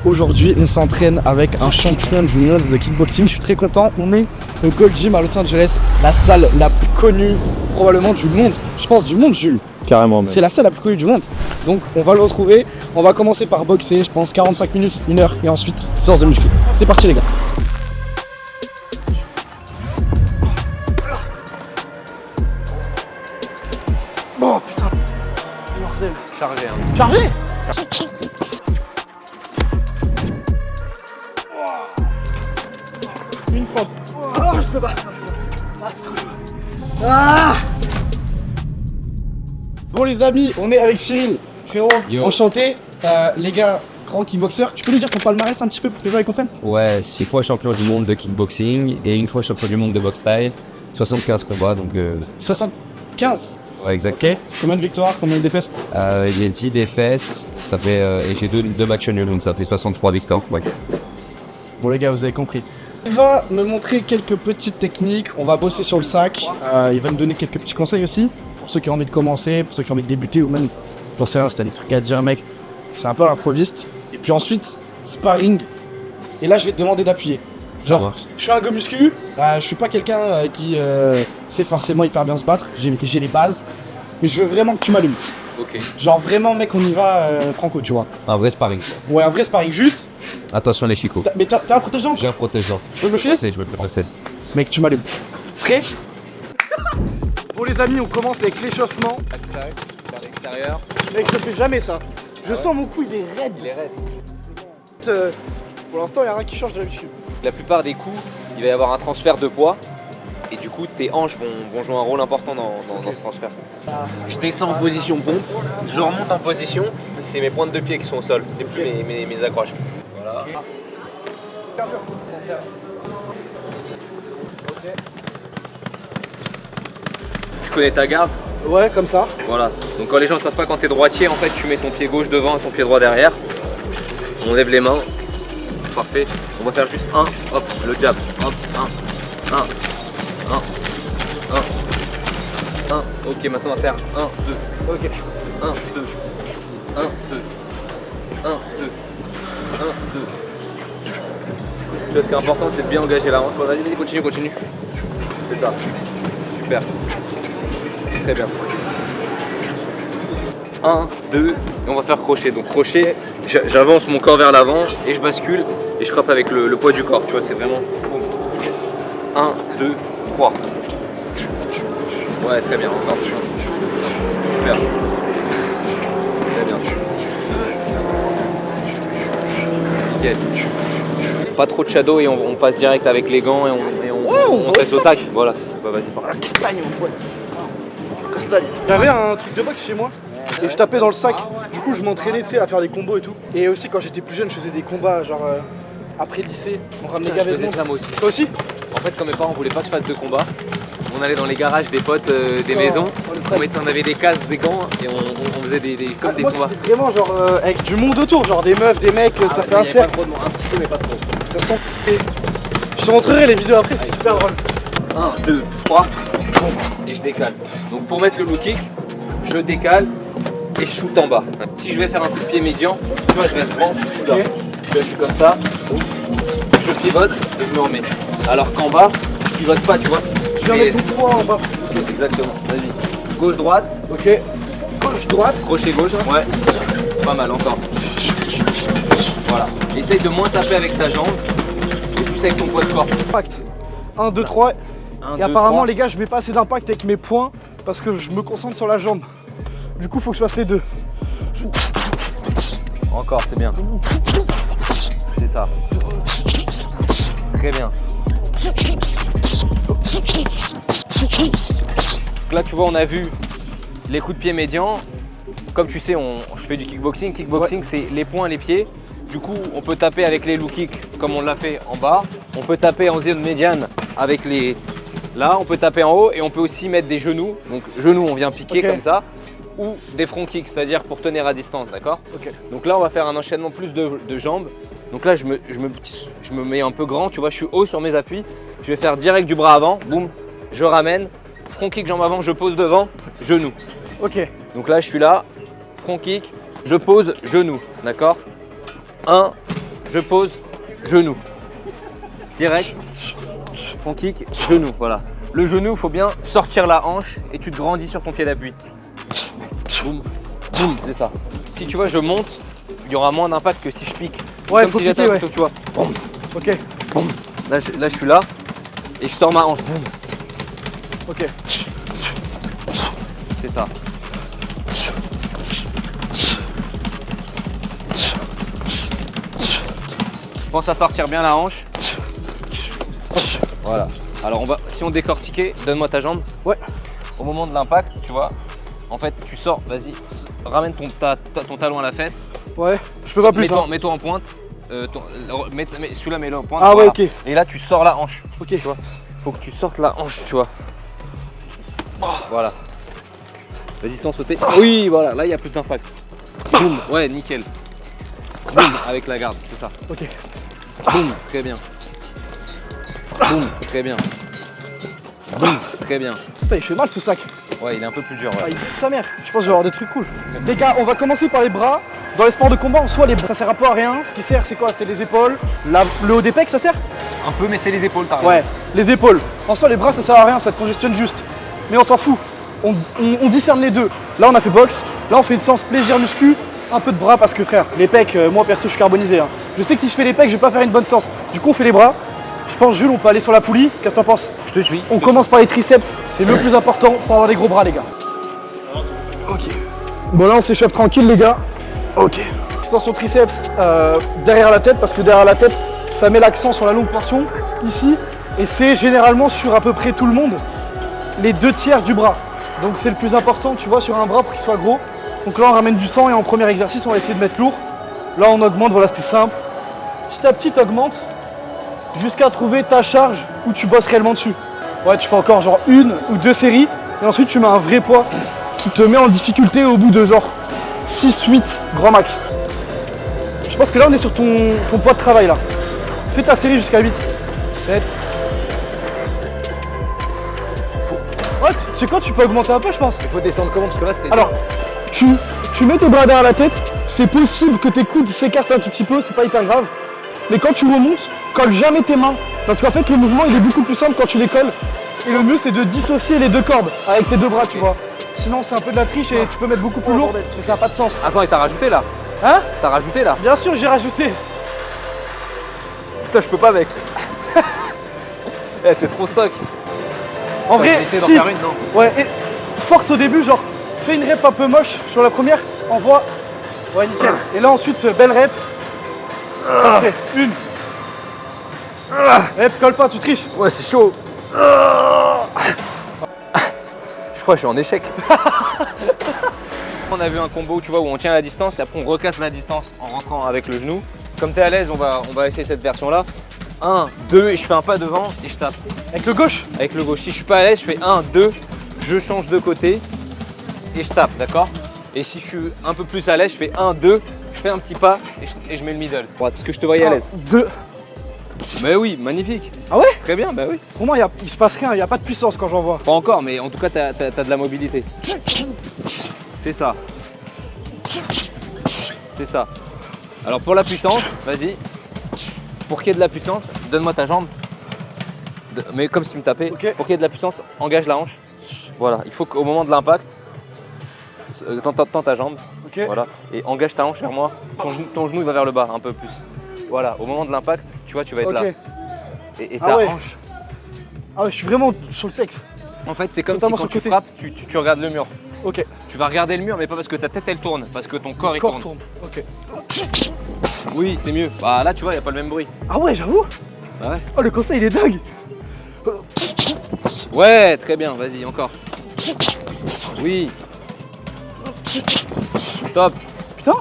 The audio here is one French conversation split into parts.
Aujourd'hui, on s'entraîne avec un champion du monde de kickboxing. Je suis très content. On est au Gold Gym à Los Angeles, la salle la plus connue probablement du monde. Je pense du monde, Jules. Carrément. Même. C'est la salle la plus connue du monde. Donc on va le retrouver. On va commencer par boxer, je pense 45 minutes, 1 heure et ensuite séance de muscu. C'est parti les gars. Oh putain. Mortel. Chargé. Hein. Chargé. Une fente. Oh, je peux pas. Ah. Bon les amis, on est avec Cyril. Frérot, Yo. Enchanté. Les gars, grand kickboxer. Tu peux nous dire ton palmarès un petit peu pour que les gens ils comprennent? Ouais, 6 fois champion du monde de kickboxing et 1 fois champion du monde de boxe thaï. 75 combats, donc... 75. Ouais, exact. Ok. Combien de victoires, combien de défaites? Il y a 10 défaites, ça fait... et j'ai deux matchs nuls, donc ça fait 63 victoires. Ouais. Bon les gars, vous avez compris. Il va me montrer quelques petites techniques, on va bosser sur le sac, il va me donner quelques petits conseils aussi, pour ceux qui ont envie de commencer, pour ceux qui ont envie de débuter ou même, j'en sais rien, si t'as des trucs à dire mec, c'est un peu l'improviste. Et puis ensuite, sparring, et là je vais te demander d'appuyer. Genre, je suis un go muscu, je suis pas quelqu'un qui sait forcément hyper bien se battre, j'ai les bases, mais je veux vraiment que tu m'allumes. Ok. Genre vraiment mec, on y va franco, tu vois. Un vrai sparring. Ouais, un vrai sparring, juste. Attention les chicots. Mais t'as un protège-jambe? J'ai un protège-jambe. Tu veux me le filer? Je veux le précéder. Mec, tu m'allumes. Prêt? Bon les amis, on commence avec l'échauffement. Vers l'extérieur. Mec, je fais jamais ça. Je sens mon cou, il est raide. Il est raide. Pour l'instant, il n'y a rien qui change de la muscu. La plupart des coups, il va y avoir un transfert de poids et du coup tes hanches vont jouer un rôle important dans ce transfert. Je descends en position pompe, je remonte en position, c'est mes pointes de pied qui sont au sol, c'est plus mes accroches. Voilà. Tu connais ta garde? Ouais, comme ça. Voilà. Donc quand les gens ne savent pas quand tu es droitier, en fait tu mets ton pied gauche devant et ton pied droit derrière. On lève les mains. Parfait. On va faire juste un, hop, le jab. Hop, un. Ok, maintenant on va faire 1, 2. Ok. 1, 2. 1, 2. 1, 2. 1, 2. Tu vois, ce qui est important, c'est de bien engager la hanche. Vas-y, continue. C'est ça. Super. Très bien. 1, 2, et on va faire crochet. Donc crochet, j'avance mon corps vers l'avant et je bascule et je frappe avec le poids du corps. Tu vois, c'est vraiment... 1, 2, 3. Ouais, très bien, encore. Super. Très bien. Nickel. Pas trop de shadow et on passe direct avec les gants et on reste au sac. Voilà, c'est pas vas-y. Castagne, mon pote. Castagne. J'avais un truc de boxe chez moi et je tapais dans le sac. Du coup, je m'entraînais, tu sais, à faire des combos et tout. Et aussi, quand j'étais plus jeune, je faisais des combats, genre après le lycée, on ramenait Je gavé de faisais monde. ça moi aussi. Toi aussi? En fait, quand mes parents voulaient pas que je fasse de combat, on allait dans les garages des potes des maisons, on avait des casques, des gants et on faisait comme des moi, combats. c'était vraiment genre avec du monde autour, genre des meufs, des mecs, ça fait un Il y avait cercle. pas trop de monde, un petit peu mais pas trop. Ça sent. Je te montrerai les vidéos après, c'est super drôle. 1, 2, 3, et je décale. Donc pour mettre le low kick, je décale et je shoot en bas. Si je vais faire un coup de pied médian, tu vois, je reste grand, je suis là. Je suis comme ça, je pivote et je me remets. Alors qu'en bas, je pivote pas, tu vois. Tu viens mettre ton poids en bas. Exactement, vas-y. Gauche, droite. Ok. Gauche, droite. Crochet gauche, ouais. Pas mal encore. Voilà. Essaye de moins taper avec ta jambe et plus avec ton poids de corps. Impact. 1, 2, 3. Un, Et deux, apparemment, 3. les gars, je mets pas assez d'impact avec mes poings parce que je me concentre sur la jambe. Du coup, faut que je fasse les deux. Encore, c'est bien. C'est ça. Très bien. Donc là, tu vois, on a vu les coups de pied médians. Comme tu sais, je fais du kickboxing. Kickboxing, c'est les poings, les pieds. Du coup, on peut taper avec les low kicks comme on l'a fait en bas. On peut taper en zone médiane avec les... Là, on peut taper en haut et on peut aussi mettre des genoux. Donc, genoux, on vient piquer comme ça. Ou des front kicks, c'est-à-dire pour tenir à distance, d'accord? Donc là, on va faire un enchaînement plus de jambes. Donc là, je me mets un peu grand, tu vois, je suis haut sur mes appuis. Je vais faire direct du bras avant, boum, je ramène. Front kick, jambe avant, je pose devant, genou. Ok. Donc là, je suis là, front kick, je pose, genou, d'accord? 1, je pose, genou. Direct, ton kick, genou, voilà. Le genou, il faut bien sortir la hanche et tu te grandis sur ton pied d'appui. Boum, boum, c'est ça. Si tu vois, je monte, il y aura moins d'impact que si je pique. Ouais, comme faut si j'étais un piquer, couteau, tu vois. Boum, Ok, boum. Là, je suis là et je sors ma hanche. Boum. ok. C'est ça. Pense à sortir bien la hanche. Voilà. Alors si on décortiquait, donne-moi ta jambe. Ouais. Au moment de l'impact, tu vois, en fait, tu sors, vas-y, ramène ton talon à la fesse. Ouais, je peux pas plus. Hein. Mets-toi en pointe. Celui-là, mets-le en pointe. Ah voilà. ouais, ok. Et là, tu sors la hanche. Ok. Tu vois, faut que tu sortes la hanche, tu vois. Voilà. Vas-y, sans sauter. Oui, voilà, là, il y a plus d'impact. Boum, ouais, nickel. Boum, avec la garde, c'est ça. Ok. Boum, très bien. Boum, très bien. Boum, très bien. Putain, il fait mal ce sac. Ouais, il est un peu plus dur. Ah, Ouais. il fait sa mère. Je pense que je vais avoir des trucs cool. Les gars, on va commencer par les bras. Dans les sports de combat, en soi, les bras, ça sert un peu à rien. Ce qui sert, c'est quoi? C'est les épaules. Le haut des pecs, ça sert? Un peu, mais c'est les épaules, t'as raison. Ouais, les épaules. En soi, les bras, ça sert à rien, ça te congestionne juste. Mais on s'en fout. On discerne les deux. Là, on a fait boxe. Là, on fait une séance plaisir muscu. Un peu de bras parce que, frère, les pecs, moi perso, je suis carbonisé. Hein. Je sais que si je fais les pecs, je vais pas faire une bonne séance. Du coup, on fait les bras. Je pense, Jules, on peut aller sur la poulie. Qu'est-ce que t'en penses? Je te suis. On commence par les triceps. C'est le plus important pour avoir des gros bras, les gars. Ok. Bon, là, on s'échauffe tranquille, les gars. Ok. Extension triceps derrière la tête parce que derrière la tête, ça met l'accent sur la longue portion ici. Et c'est généralement sur à peu près tout le monde les 2/3 du bras. Donc c'est le plus important, tu vois, sur un bras pour qu'il soit gros. Donc là, on ramène du sang et en premier exercice, on va essayer de mettre lourd. Là, on augmente, voilà, c'était simple. Petit à petit, tu augmentes jusqu'à trouver ta charge où tu bosses réellement dessus. Ouais, tu fais encore genre 1 ou 2 séries et ensuite tu mets un vrai poids qui te met en difficulté au bout de genre 6-8 grand max. Je pense que là, on est sur ton poids de travail là. Fais ta série jusqu'à 8. 7. Ouais, tu sais quoi, tu peux augmenter un peu, je pense. Il faut descendre comment? Parce que là, c'était. Alors, tu mets tes bras derrière la tête, c'est possible que tes coudes s'écartent un tout petit peu, c'est pas hyper grave. Mais quand tu remontes, colle jamais tes mains. Parce qu'en fait, le mouvement, il est beaucoup plus simple quand tu les colles. Et le mieux, c'est de dissocier les deux cordes avec tes deux bras, tu vois. Sinon, c'est un peu de la triche et tu peux mettre beaucoup plus lourd, mais ça n'a pas de sens. Attends, et t'as rajouté là? Hein? T'as rajouté là? Bien sûr, j'ai rajouté. Putain, je peux pas avec. Eh, t'es trop stock. En vrai, essayer d'en si. faire une, non? Ouais, et force au début, genre, fais une rep un peu moche sur la première, envoie. Ouais, nickel. Et là, ensuite, belle rep. Parfait. 1. Rep, colle pas, tu triches. Ouais, c'est chaud. Je crois que je suis en échec. On a vu un combo, tu vois, où on tient la distance et après on recasse la distance en rentrant avec le genou. Comme tu es à l'aise, on va essayer cette version-là. 1, 2 et je fais un pas devant et je tape. Avec le gauche. Avec le gauche. Si je suis pas à l'aise, je fais 1, 2, je change de côté et je tape, d'accord? Et si je suis un peu plus à l'aise, je fais 1, 2, je fais un petit pas et je mets le middle. Parce que je te voyais à l'aise. 2. Mais oui, magnifique. Ah ouais? Très bien, bah oui. Pour moi, il se passe rien, il n'y a pas de puissance quand j'envoie. Pas encore, mais en tout cas, t'as de la mobilité. C'est ça. C'est ça. Alors pour la puissance, vas-y. Pour qu'il y ait de la puissance, donne-moi ta jambe. Mais comme si tu me tapais. Ok. Pour qu'il y ait de la puissance, engage la hanche. Voilà. Il faut qu'au moment de l'impact, tends ta jambe. Ok. Voilà. Et engage ta hanche vers moi. Ton genou il va vers le bas un peu plus. Voilà. Au moment de l'impact, tu vois, tu vas être là. Ok. Et Ah ta ouais. hanche. Ah ouais, je suis vraiment sur le texte. En fait, c'est comme si Totalement quand sur le tu côté. frappes, tu regardes le mur. Ok. Tu vas regarder le mur, mais pas parce que ta tête elle tourne, parce que ton corps Le il corps tourne. tourne. Ok. Oui, c'est mieux. Bah là, tu vois, il n'y a pas le même bruit. Ah ouais, j'avoue. Bah ouais. Oh, le conseil, il est dingue. Ouais, très bien, vas-y, encore. Oui. Top, Putain.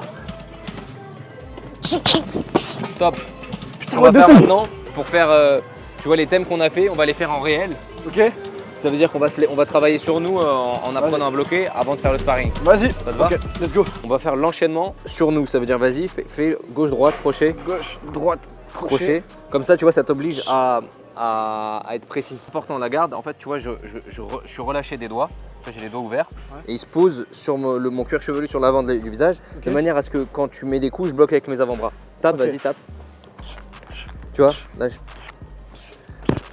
top. Putain, On va ouais, faire descends. maintenant, pour faire, tu vois, les thèmes qu'on a fait, on va les faire en réel. Ok. Ça veut dire qu'on va travailler sur nous en apprenant à bloquer avant de faire le sparring. Vas-y. Ça te va? Ok, let's go. On va faire l'enchaînement sur nous, ça veut dire vas-y, fais gauche-droite, crochet, Gauche, droite, crochet. Comme ça, tu vois, ça t'oblige à être précis. Important, la garde, en fait, tu vois, je suis relâché des doigts. J'ai les doigts ouverts. Ouais. Et il se pose sur mon cuir chevelu sur l'avant du visage, Ok. de manière à ce que quand tu mets des coups, je bloque avec mes avant-bras. Tape, Ok. vas-y, tape. Tu vois, là,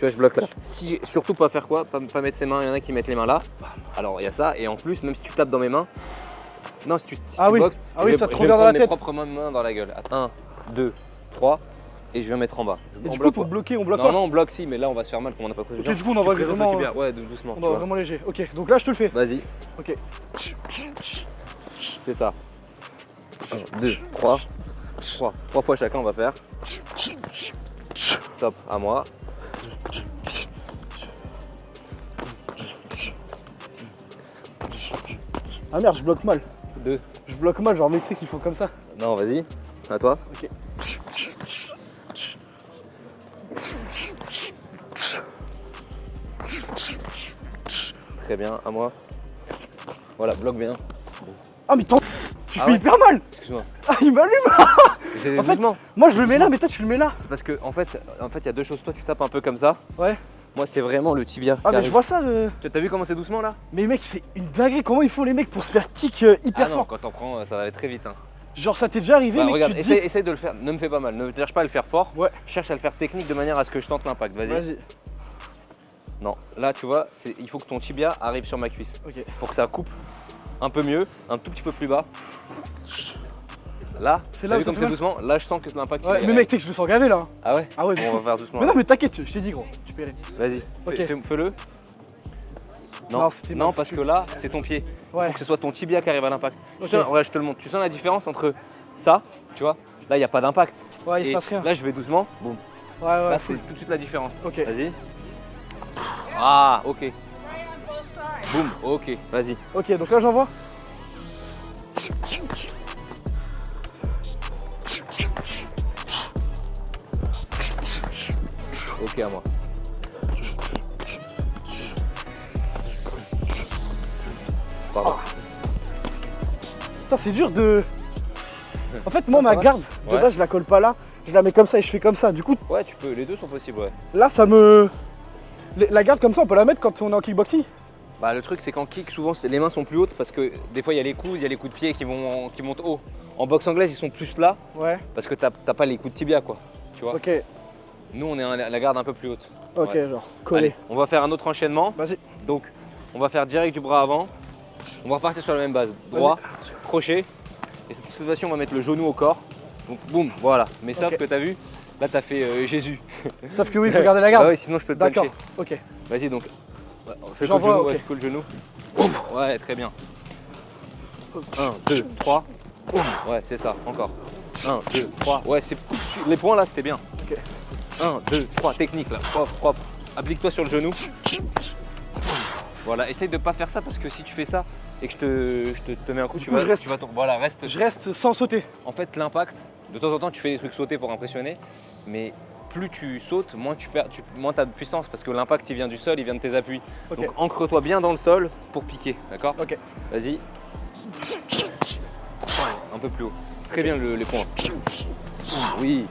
je bloque là. Si, surtout pas faire quoi, pas mettre ses mains, il y en a qui mettent les mains là. Alors il y a ça, et en plus, même si tu tapes dans mes mains, non, si tu boxes, ça te je vais revient dans la mes tête. propres mains dans la gueule. 1, 2, 3, et je vais mettre en bas. Et On du coup, bloque pour pas. bloquer, on bloque Non, pas. non, on bloque si, mais là on va se faire mal comme on n'a pas prévu. Ok, du coup, on envoie vraiment. Ouais, doucement. On tu va vois. vraiment léger. Ok, donc là, je te le fais. Vas-y. Ok. C'est ça. 1, 2, 3. 3 fois chacun, on va faire. Top, à moi. Ah merde, je bloque mal. 2. Je bloque mal, genre mes trucs, ils font comme ça. Non, vas-y. À toi. Ok. Très bien, à moi. Voilà, bloque bien. Ah, mais tu Ah fais ouais. hyper mal. Excuse-moi. Ah, il m'allume. J'ai En fait, doucement. moi, je le mets là, mais toi, tu le mets là. C'est parce que en fait, il y a deux choses. Toi, tu tapes un peu comme ça. Ouais. Moi, c'est vraiment le tibia. Ah, qui mais je arrive. vois ça. T'as vu comment c'est doucement là? Mais mec, c'est une dinguerie. Comment ils font les mecs pour se faire kick hyper Ah non, fort? quand t'en prends, ça va aller très vite. Hein. Genre, ça t'est déjà arrivé, Bah, mais regarde, tu te dis... essaye de le faire. Ne me fais pas mal. Ne cherche pas à le faire fort. Ouais. Cherche à le faire technique de manière à ce que je tente l'impact. Vas-y. Vas-y. Non, là, tu vois, il faut que ton tibia arrive sur ma cuisse. Ok. Pour que ça coupe un peu mieux, un tout petit peu plus bas. Là, C'est t'as là où vu ça comme fait c'est mal. doucement. Là, je sens que l'impact. Ouais, il est mais réel. mec, tu sais que je le sens gavé là. Ah ouais. Ah ouais, Bon, on va faire doucement. Mais non, mais t'inquiète, je t'ai dit, gros. Tu peux y aller. Vas-y. Ok. Fais-le. Non, Non, c'était non mal parce foutu. que là, c'est ton pied. Il Ouais. faut que ce soit ton tibia qui arrive à l'impact. Ok. Ouais, je te le montre. Tu sens la différence entre ça, tu vois, là, il n'y a pas d'impact. Ouais, il se Et passe rien. là, je vais doucement. Boum. Ouais, ouais, Là, full. c'est tout de suite la différence. Ok. Vas-y. Ah, ok. Boum, ok. Vas-y. Ok, donc là, j'envoie. Ok, à moi. Pardon. Putain, c'est dur de... En fait, moi, Ah, ça ma va garde, de Ouais. base, je la colle pas là. Je la mets comme ça et je fais comme ça. Du coup, Ouais, tu peux. Les deux sont possibles, ouais. là, ça me... La garde comme ça, on peut la mettre quand on est en kickboxing? Bah, le truc, c'est qu'en kick, souvent, les mains sont plus hautes parce que des fois, il y a les coudes, il y a les coups de pied qui montent haut. En boxe anglaise, ils sont plus là Ouais. parce que t'as pas les coups de tibia, quoi. Tu vois. Ok, Nous, on est à la garde un peu plus haute. ok, Ouais. genre, collé. Allez, on va faire un autre enchaînement. Vas-y. Donc, on va faire direct du bras avant. On va repartir sur la même base. Droit, crochet. Et cette fois-ci, on va mettre le genou au corps. Donc, boum, voilà. Mais sauf Ok. que t'as vu, là, t'as fait Jésus. Sauf que oui, il faut garder la garde. Bah ouais, sinon, je peux te D'accord, puncher. ok. Vas-y, donc. Fais le J'envoie, genou, ok. ouais, fais le genou. Ouais, très bien. 1, 2, 3. Ouais, c'est ça, encore. 1, 2, 3. Ouais, les points là, c'était bien. Ok. 1, 2, 3, technique là, propre, propre. Applique-toi sur le genou. Voilà, essaye de pas faire ça parce que si tu fais ça et que je te mets un coup, tu coup, je vas, reste. tu vas voilà, reste. Je reste sans sauter. En fait, l'impact, de temps en temps, tu fais des trucs sauter pour impressionner, mais plus tu sautes, moins tu perds, moins t'as de puissance parce que l'impact il vient du sol, il vient de tes appuis. Ok. Donc ancre-toi bien dans le sol pour piquer, d'accord? Ok. Vas-y. Un peu plus haut. Très bien les points. Oui.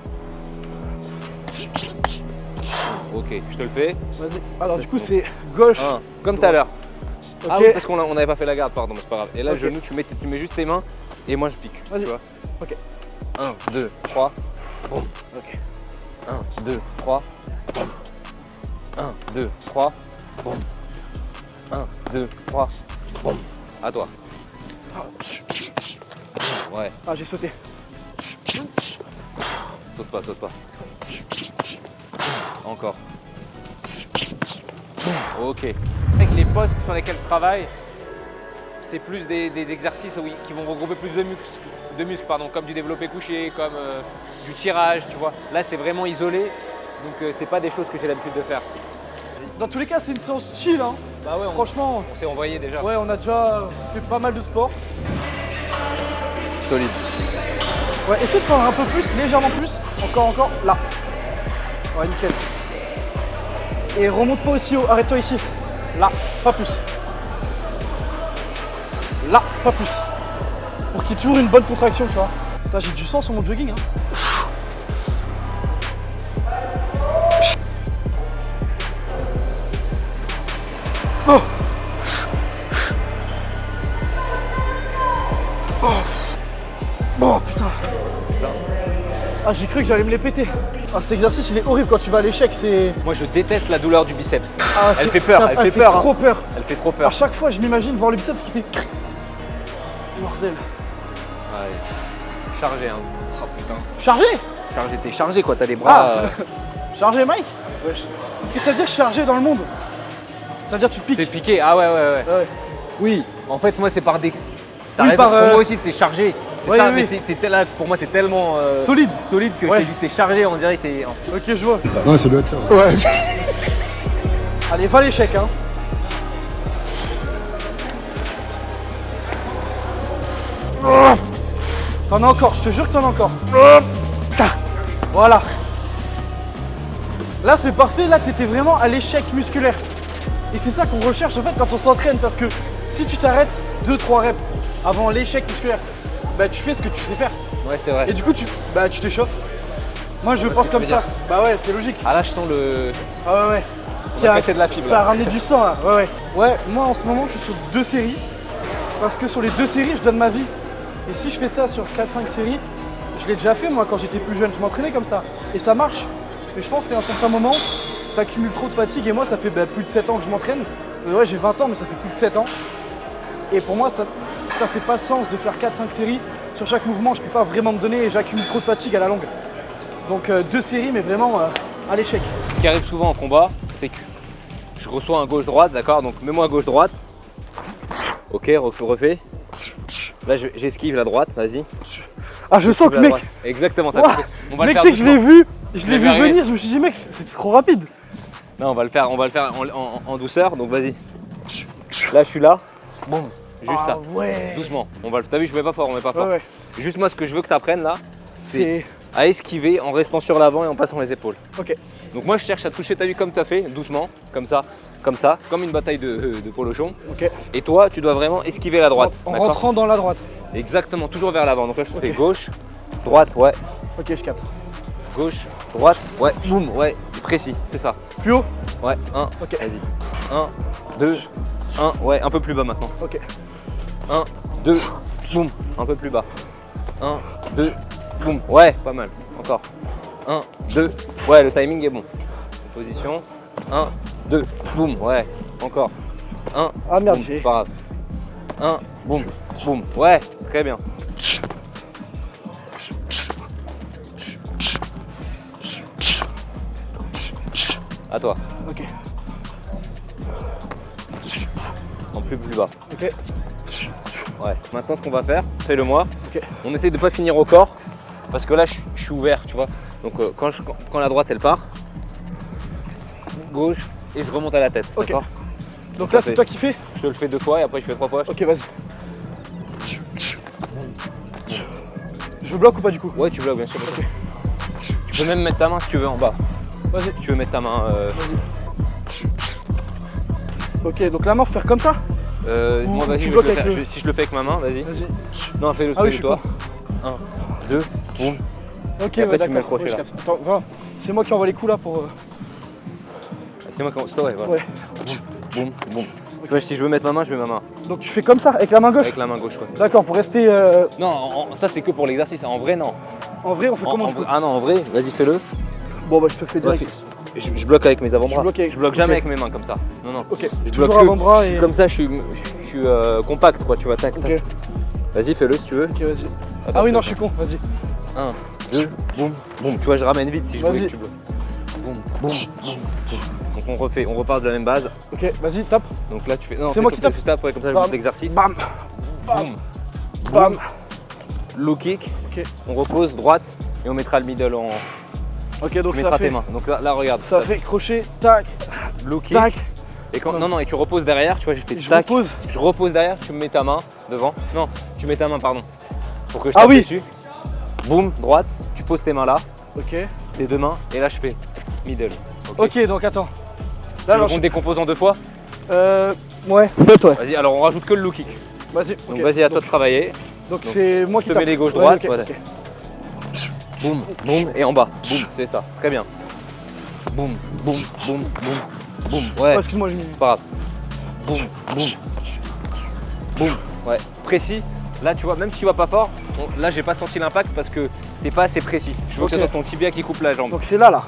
Ok, je te le fais. Vas-y. Alors, du coup, c'est gauche. Comme tout à l'heure. Ok. Ah oui, parce qu'on n'avait pas fait la garde, pardon, mais c'est pas grave. Et là, Ok. le genou, tu mets juste tes mains et moi je pique. Vas-y. Tu vois. Ok. 1, 2, 3. Boum. Ok. 1, 2, 3. 1, 2, 3. 1, 2, 3. À toi. Ouais, Ah, j'ai sauté. saute pas, saute pas. Encore. Ok. C'est que les postes sur lesquels je travaille, c'est plus des exercices qui vont regrouper plus de muscles, pardon, comme du développé couché, comme du tirage, tu vois. Là, c'est vraiment isolé, donc c'est pas des choses que j'ai l'habitude de faire. Dans tous les cas, c'est une séance chill, hein. Bah ouais, Franchement, on s'est envoyé déjà. ouais, on a déjà fait pas mal de sport. Solide. Ouais, essaie de tendre un peu plus, légèrement plus. Encore, là. Ouais, nickel. Et remonte pas aussi haut, arrête-toi ici. Là, pas plus. Là, pas plus. Pour qu'il y ait toujours une bonne contraction, tu vois. Putain, j'ai du sang sur mon jogging, hein. Oh. Oh putain. Ah, Ah, j'ai cru que j'allais me les péter. Ah, cet exercice, il est horrible quand tu vas à l'échec. C'est. Moi je déteste la douleur du biceps. Ah, Elle fait peur, elle fait peur, trop hein. peur. Elle fait trop À peur. chaque fois, je m'imagine voir le biceps qui fait. Mortel. Ouais. Chargé, hein. Oh putain. Chargé. Chargé, t'es chargé quoi, t'as les bras. Chargé, Mike. Wesh. C'est ce que ça veut dire chargé dans le monde. Ça veut dire tu piques. T'es piqué, ah ouais. Ouais. Oui, en fait moi c'est par des. T'as Oui, raison, par, pour moi aussi t'es chargé. C'est ouais, ça, oui, mais là, pour moi t'es tellement Solide. solide que Ouais. je t'ai dit que t'es chargé, on dirait que t'es. Ok, je vois. Ouais, ça doit être ça. Ouais. Allez, va l'échec, hein. T'en as encore, je te jure que t'en as encore. Ça. Voilà. Là, c'est parfait. Là, t'étais vraiment à l'échec musculaire. Et c'est ça qu'on recherche en fait quand on s'entraîne. Parce que si tu t'arrêtes 2-3 reps avant l'échec musculaire, bah tu fais ce que tu sais faire. Ouais, c'est vrai. Et du coup, tu t'échauffes. Moi, je vois pense ce que comme tu veux ça. Bah ouais, c'est logique. Ah là, je sens le. Ah ouais. On a cassé de la fibre. Ça a là. ramené du sang là. Ouais. Ouais, moi en ce moment, je suis sur 2 séries. Parce que sur les 2 séries, je donne ma vie. Et si je fais ça sur 4-5 séries, je l'ai déjà fait moi quand j'étais plus jeune. Je m'entraînais comme ça. Et ça marche. Mais je pense qu'à un certain moment, t'accumules trop de fatigue. Et moi, ça fait plus de 7 ans que je m'entraîne. Ouais, j'ai 20 ans, mais ça fait plus de 7 ans. Et pour moi, ça fait pas sens de faire 4-5 séries. Sur chaque mouvement, je peux pas vraiment me donner et j'accumule trop de fatigue à la longue. Donc 2 séries, mais vraiment à l'échec. Ce qui arrive souvent en combat, c'est que je reçois un gauche-droite, d'accord? Donc mets-moi à gauche-droite. Ok, refais. Là, j'esquive la droite, vas-y. Ah, je sens que La mec, droite. Exactement, t'as Ouah. compris. On va mec, le tu faire sais que je l'ai doucement. vu, Je l'ai vu arriver. venir. Je me suis dit, mec, c'est trop rapide. Non, on va le faire en douceur, donc vas-y. Là, je suis là. Boum, juste Ah ça. ouais. Doucement. T'as vu, je mets pas fort, on met pas fort. Ouais. Juste moi, ce que je veux que tu apprennes là, c'est C'est. à esquiver en restant sur l'avant et en passant les épaules. Ok. Donc moi, je cherche à toucher ta vue comme tu as fait, doucement, comme ça, comme une bataille de polochon. Ok. Et toi, tu dois vraiment esquiver la droite. En d'accord? rentrant dans la droite. Exactement, toujours vers l'avant. Donc là, je te Ok. fais gauche, droite, ouais, Ok, je capte. gauche, droite, ouais, boum, ouais, précis, c'est ça. Plus haut. Ouais, 1, Ok. vas-y. 1, 2, 1, ouais, un peu plus bas maintenant. Ok. 1, 2, boum, un peu plus bas. 1, 2, boum, ouais, pas mal, encore. 1, 2, ouais, le timing est bon. Position, 1, 2, boum, ouais, encore. 1, Ah merde, boum, j'ai. pas grave. 1, boum, boum, ouais, très bien. À toi, Ok. en plus bas. Ok. Ouais, maintenant ce qu'on va faire, fais-le moi. Ok. On essaie de pas finir au corps parce que là je suis ouvert, tu vois. Donc quand la droite elle part, gauche et je remonte à la tête. Ok. D'accord. Donc là, c'est toi qui fais. Je te le fais 2 fois et après je fais 3 fois. Ok, vas-y. Je bloque ou pas du coup? Ouais, tu bloques bien sûr. Tu peux même mettre ta main si tu veux en bas. Vas-y. Si tu veux mettre ta main. Vas-y. Ok, donc la main, faut faire comme ça? Moi vas-y, tu je bloques le fais- avec le- si je le fais avec ma main, vas-y. Vas-y. Non, fais-le Ah oui, je suis toi. 1, 2, boum. Ok, Et après, ouais, tu mets le d'accord. crochet, Ouais, je là. capte. Attends, va. C'est moi qui envoie les coups là pour. C'est moi qui. C'est toi, ouais, voilà. Ouais. Boum, boum. Tu vois, si je veux mettre ma main, je mets ma main. Donc tu fais comme ça, avec la main gauche? Avec la main gauche, ouais. D'accord, pour rester. Non, ça c'est que pour l'exercice. En vrai, non. En vrai, on fait comment En du coup? vrai- ah non, en vrai, vas-y, fais-le. Bon, bah je te fais Ouais, direct. je bloque avec mes avant-bras. Tu bloques avec- Je bloque ok. jamais avec mes mains comme ça. Non, non. Ok, Je toujours bloque que- avant-bras je suis et. comme ça, je suis compact quoi, tu vois, tac, Ok, tac. Vas-y, fais-le si tu veux. ok, vas-y. Attends, Ah oui, fais- non, je suis con, vas-y. 1, 2, boum, boum. Tu vois, je ramène vite si je veux Vas-y. que tu bloques. Boum, boum, boum, boum. Donc on repart de la même base. Ok, vas-y, tape. Donc là tu fais. Non, C'est fais moi comme qui ça, tape. tu tapes, ouais, comme ça je Bam. monte l'exercice. Bam, Boum, bam. low kick. Ok. On repose droite et on mettra le middle en. Ok, donc Tu ça mettras fait. tes mains. Donc là regarde. Ça tape. fait crochet, tac, Low kick. tac. Et quand, non, et tu reposes derrière, tu vois, j'ai fait Et je tac. repose. Je repose derrière, tu me mets ta main devant. Non, tu mets ta main, pardon. Pour que je Ah tape oui. dessus. Boum, droite, tu poses tes mains là, Ok. tes 2 mains, et là je fais middle. Ok, donc attends. Tu Là, veux alors, qu'on décompose en 2 fois? ouais, peut-être, ouais. Vas-y, alors on rajoute que le low kick. Vas-y. Donc ok. vas-y, à toi de travailler. Donc c'est moi qui je te mets tape. les gauches Ouais, droites, ok, voilà. ok. Boum, boum, et en bas. Boum, c'est ça, très bien. Boum, boum, boum, boum, boum. Ouais, Oh, excuse-moi, j'ai mis. c'est pas grave. Boum, boum, boum. Ouais, précis. Là, tu vois, même si tu vas pas fort, là, j'ai pas senti l'impact parce que t'es pas assez précis. Je veux que ce soit ton tibia qui coupe la jambe. Donc c'est là.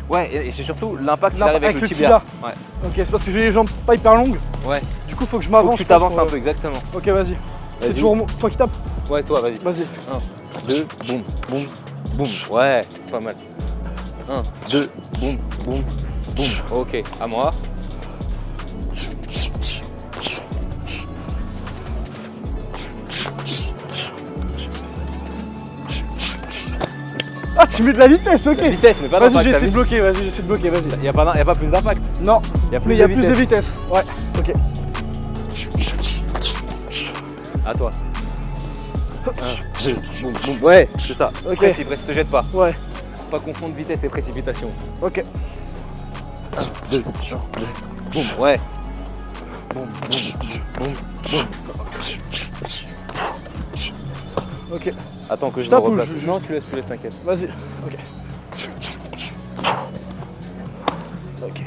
Ouais, et c'est surtout l'impact qui arrive avec le tibia. Ouais. Ok, c'est parce que j'ai les jambes pas hyper longues. Ouais. Du coup, faut que je m'avance. Faut que tu t'avances un peu, exactement. Ok, vas-y. C'est toujours toi qui tapes? Ouais, toi, vas-y. Vas-y. 1, 2, boum, boum, boum. Ouais, pas mal. 1, 2, boum, boum, boum. Ok, à moi. Ah, tu mets de la vitesse, ok. La vitesse, mais pas Vas-y, d'impact. j'essaie de bloquer, vas-y, j'essaie de bloquer, vas-y. Y'a pas plus d'impact. Non, Mais il y a plus de vitesse. Ouais, ok. À toi. 1, 2, boum, boum. Ouais, c'est ça. Ok. Précis, te jette pas. Ouais, Faut pas confondre vitesse et précipitation. ok. 1, 2, boum. Ouais. Boum, boum, boum, boum. Ok, Attends que je me tape ou replace. je- Non, tu laisses, t'inquiète. vas-y. Ok. Ok.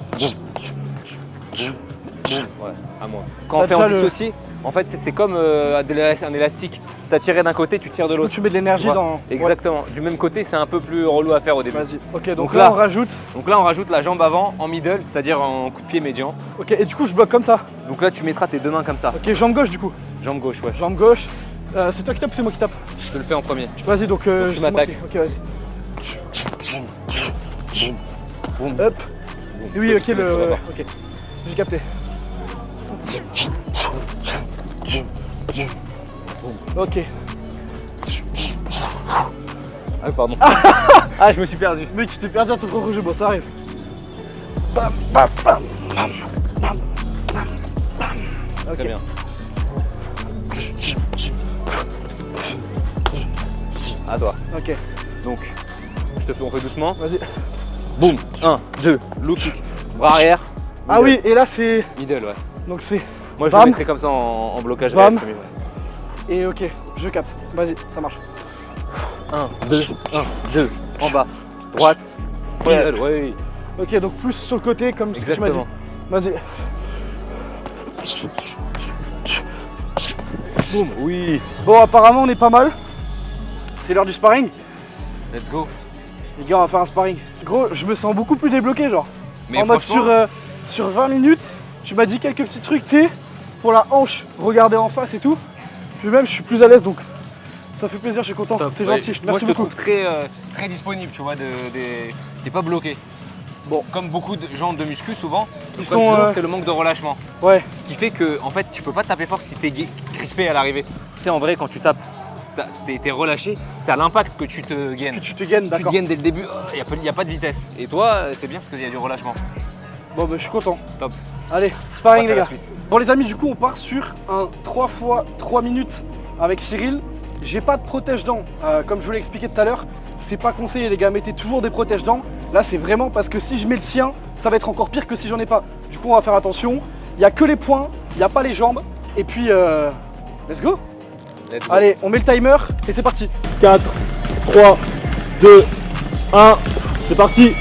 Ouais, à moi. Quand T'as on fait en déjà le- dissocié, en fait, c'est comme un élastique. Tu as tiré d'un côté, tu tires de Du coup, l'autre. tu mets de l'énergie Tu vois. dans. Exactement. Du même côté, c'est un peu plus relou à faire au début. Ouais. Vas-y. Ok, donc Donc là, là- on rajoute. Donc là, on rajoute la jambe avant en middle, c'est-à-dire en coup de pied médian. Ok, et du coup, je bloque comme ça. Donc là, tu mettras tes deux mains comme ça. Ok, jambe gauche du coup. Jambe gauche, ouais. Jambe gauche. C'est toi qui tapes ou c'est moi qui tape? Je te le fais en premier. Vas-y, donc. tu c'est moi m'attaques. qui- Ok, vas-y. Boum. Hop. Oui, ok, Tu mets sur la barre. Ok. J'ai capté. Ok. Ah, pardon. Ah, je me suis perdu. Mec, tu t'es perdu à ton propre jeu, bon, ça arrive. Ok. Très bien. À toi. Ok, Donc, on fait doucement. vas-y. Boum. 1, 2, loop kick. Bras arrière. Ah Middle. oui, et là c'est. Middle, ouais. Donc c'est. Moi, je Bam. le mettrais comme ça en blocage Bam. réel, c'est mieux. Et ok, je capte. Vas-y, ça marche. 1, 2, 1, 2. En bas. Droite. Ouais. Middle, ouais. Ok, donc plus sur le côté comme ce que tu m'as dit. Exactement. Vas-y. Boum. Oui. Bon, apparemment, on est pas mal. C'est l'heure du sparring. Let's go. Les gars, on va faire un sparring. Gros, je me sens beaucoup plus débloqué, genre. Mais En mode franchement, sur 20 minutes, tu m'as dit quelques petits trucs, tu sais, pour la hanche, regarder en face et tout. Puis même, je suis plus à l'aise, donc ça fait plaisir, je suis content. top. C'est Ouais, gentil, moi, merci je te beaucoup. trouve très disponible, tu vois. T'es pas bloqué. Bon. Comme beaucoup de gens de muscu, souvent, Ils comme sont, toujours, c'est le manque de relâchement. Ouais, Qui fait que, en fait, tu peux pas taper fort si t'es crispé à l'arrivée. Tu sais, en vrai, quand tu tapes, t'es relâché, c'est à l'impact que tu te gaines. que tu te gagnes, Tu te d'accord. gaines dès le début, il n'y a pas de vitesse. Et toi, c'est bien parce qu'il y a du relâchement. Bon, bah, je suis content. Top. Allez, sparring, Passe à les la gars. suite. Bon, les amis, du coup, on part sur un 3 x 3 minutes avec Cyril. J'ai pas de protège-dents, comme je vous l'ai expliqué tout à l'heure. C'est pas conseillé, les gars, mettez toujours des protège-dents. Là, c'est vraiment parce que si je mets le sien, ça va être encore pire que si j'en ai pas. Du coup, on va faire attention. Il y a que les poings, il n'y a pas les jambes. Et puis, let's go. Let's go. Allez, on met le timer et c'est parti. 4, 3, 2, 1, c'est parti.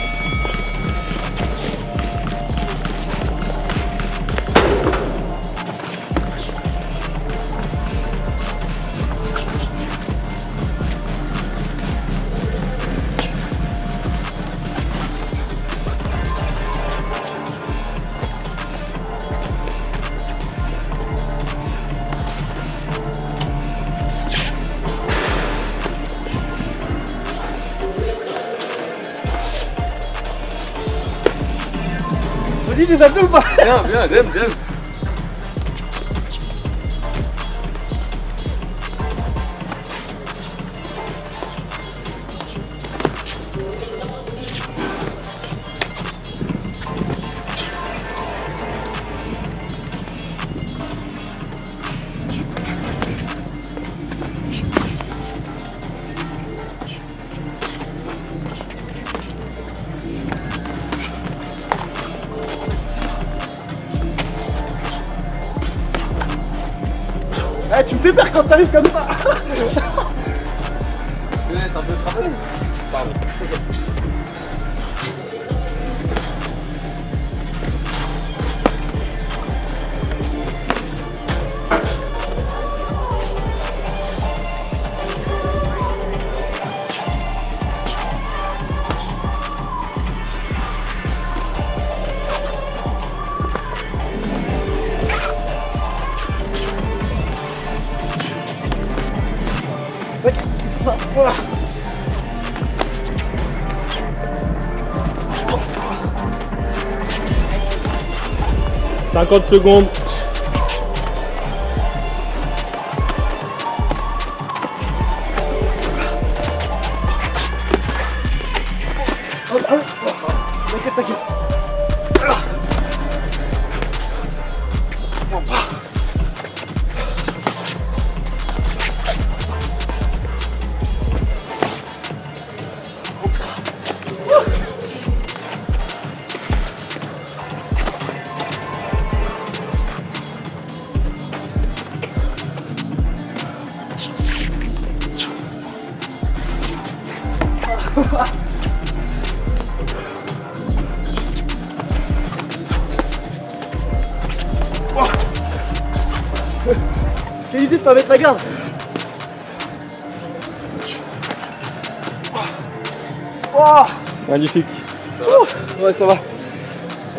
Solide les abdos ou pas? Bien, j'aime. Eh, tu me fais peur quand t'arrives comme ça. Je te laisse un peu travailler. Pardon. 50 secondes. T'inquiète, t'inquiète. Quelle idée de pas mettre la garde. Oh, Magnifique. ouais, ça va.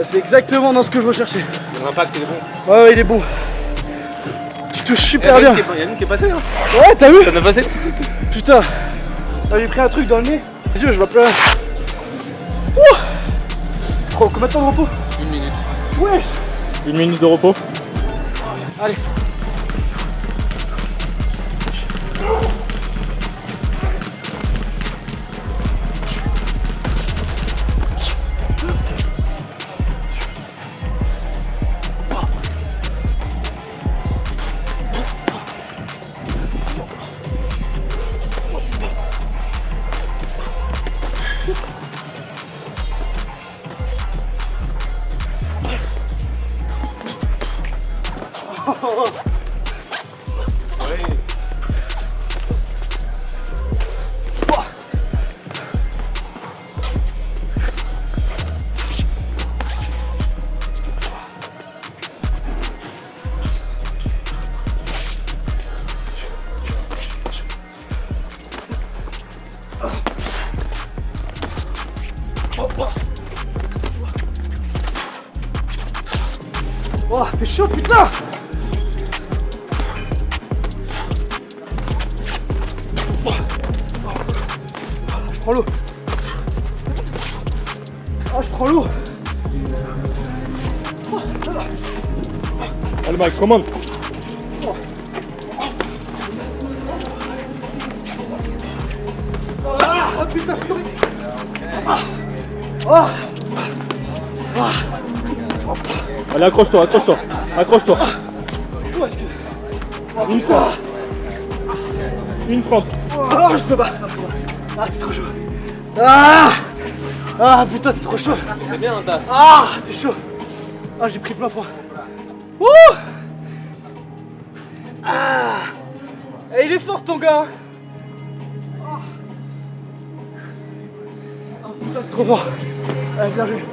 C'est exactement dans ce que je recherchais. L'impact il est bon. Ouais, il est bon. Tu touches super bien. Il y a une qui est passée là. Ouais, t'as vu? Ça m'a passé. Putain. J'ai pris un truc dans le nez. Les yeux, je vois plus rien. Combien de temps de repos? 1 minute. Wesh. 1 minute de repos. Allez. Oh, t'es chaud, putain! Je prends l'eau. Oh, je prends l'eau. Allez Mike, commande. Ah, putain, je suis tombé. Ah. Allez, accroche-toi, accroche-toi. Accroche-toi. Oh, excuse. Une 30. Une 30. Oh, je peux pas. Ah, t'es trop chaud. Ah. Ah, putain, t'es trop chaud. C'est bien t'as. Ah, t'es chaud. Ah, j'ai pris plein froid. Ouh. Ah. Et il est fort ton gars. Ah. Oh, putain, c'est trop fort. Allez, bien joué.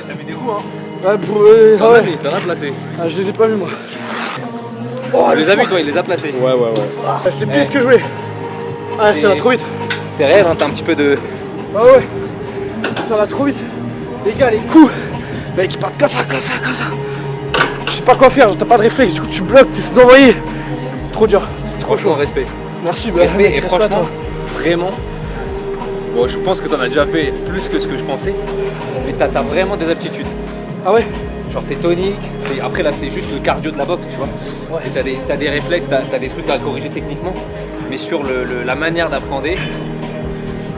T'as mis des coups hein. Ouais, ah ouais. T'en as placé. Ah, je les ai pas vus moi. Oh, il les a vus toi, il les a placés. Ouais. Ah, c'était plus ce que je voulais. Ah, ça va trop vite. C'était réel, hein, t'as un petit peu de. Ah ouais. Ça va trop vite. Les gars, les coups. Mec, ils partent comme ça, comme ça, comme ça. Je sais pas quoi faire, t'as pas de réflexe, du coup tu bloques, t'essaies d'envoyer. Trop dur. C'est trop chaud. Respect. Merci, bah, Respect mec, et reste pas, franchement, toi. vraiment. Bon, je pense que t'en as déjà fait plus que ce que je pensais. Mais t'as vraiment des aptitudes. Ah ouais. Genre t'es tonique, et après là c'est juste le cardio de la boxe, tu vois. Ouais. Et t'as des réflexes, t'as des trucs à corriger techniquement, mais sur la manière d'appréhender,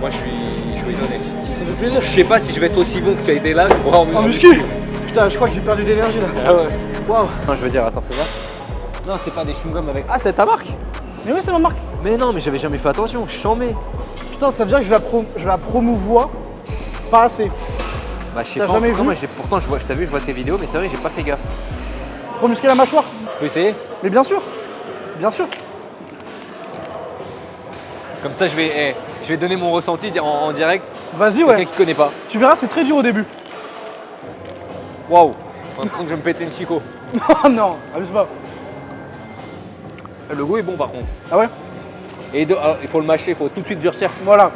moi je suis étonné. Ça fait plaisir. Je sais pas si je vais être aussi bon que tu as été là, je pourrais En muscu. Putain, je crois que j'ai perdu de l'énergie là. Ah ouais. Waouh. Non, je veux dire, attends, fais voir. Non, c'est pas des chewing-gums avec. Ah, c'est ta marque. Mais oui, c'est ma marque. Mais non, mais j'avais jamais fait attention, je chambais. Putain, ça veut dire que je la promouvois pas assez. Bah, je sais T'as pas. jamais encore, vu moi, pourtant, je t'ai vu, je vois tes vidéos, mais c'est vrai que j'ai pas fait gaffe. Pour muscler la mâchoire. Je peux essayer? Mais bien sûr. Bien sûr. Comme ça, je vais donner mon ressenti en direct. Vas-y, Quelqu'un ouais. qui connaît pas. Tu verras, c'est très dur au début. Waouh. J'ai l'impression que je vais me péter une chico. Oh non, abuse pas. Le goût est bon par contre. Ah ouais. Et alors, il faut le mâcher, il faut tout de suite durcir. Voilà.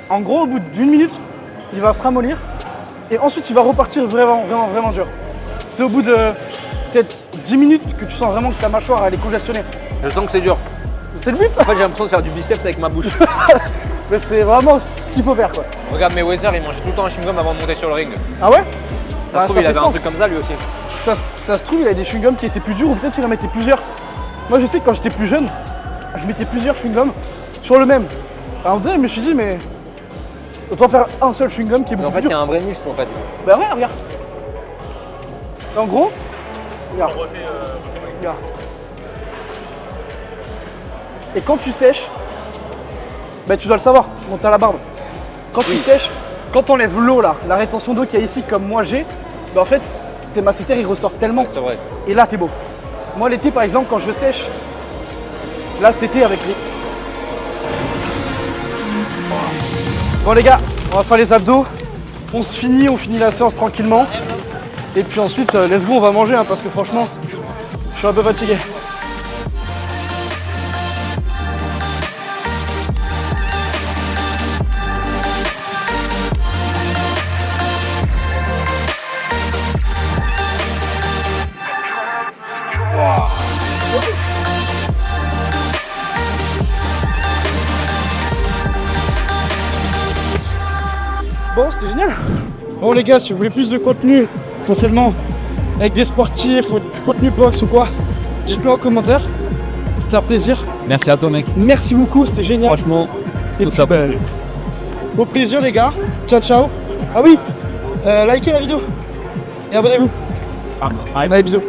En gros, au bout d'une minute, il va se ramollir. Et ensuite, il va repartir vraiment dur. C'est au bout de peut-être 10 minutes que tu sens vraiment que ta mâchoire elle est congestionnée. Je sens que c'est dur. C'est le but En ça. fait, j'ai l'impression de faire du biceps avec ma bouche. Mais c'est vraiment ce qu'il faut faire quoi. Regarde Mayweather, il mange tout le temps un chewing-gum avant de monter sur le ring. Ah ouais. Ça se trouve, il fait avait un sens. truc comme ça lui aussi. ça se trouve, il a des chewing-gums qui étaient plus durs ou peut-être qu'il en mettait plusieurs. Moi, je sais que quand j'étais plus jeune, je mettais plusieurs chewing-gums sur le même. Alors, je me suis dit, mais autant faire un seul chewing-gum qui est Mais beaucoup en fait, plus il y dur. a un vrai muscle en fait. Bah ouais, regarde. En gros, regarde. Regarde. Et quand tu sèches, bah tu dois le savoir, monter à la barbe. Quand tu sèches, quand tu enlèves l'eau là, la rétention d'eau qu'il y a ici comme moi j'ai, bah en fait tes masséters ils ressortent tellement C'est vrai. et là t'es beau. Moi l'été par exemple quand je sèche, là cet été avec les... Bon les gars, on va faire les abdos, on finit la séance tranquillement et puis ensuite let's go on va manger hein, parce que franchement je suis un peu fatigué. Bon, c'était génial. Bon les gars, si vous voulez plus de contenu, potentiellement avec des sportifs ou du contenu box ou quoi, dites-le en commentaire. C'était un plaisir. Merci à toi, mec. Merci beaucoup, c'était génial. Franchement, Et tout puis, ça. au plaisir les gars. Ciao ciao. Ah oui, likez la vidéo et abonnez-vous. Allez, bisous.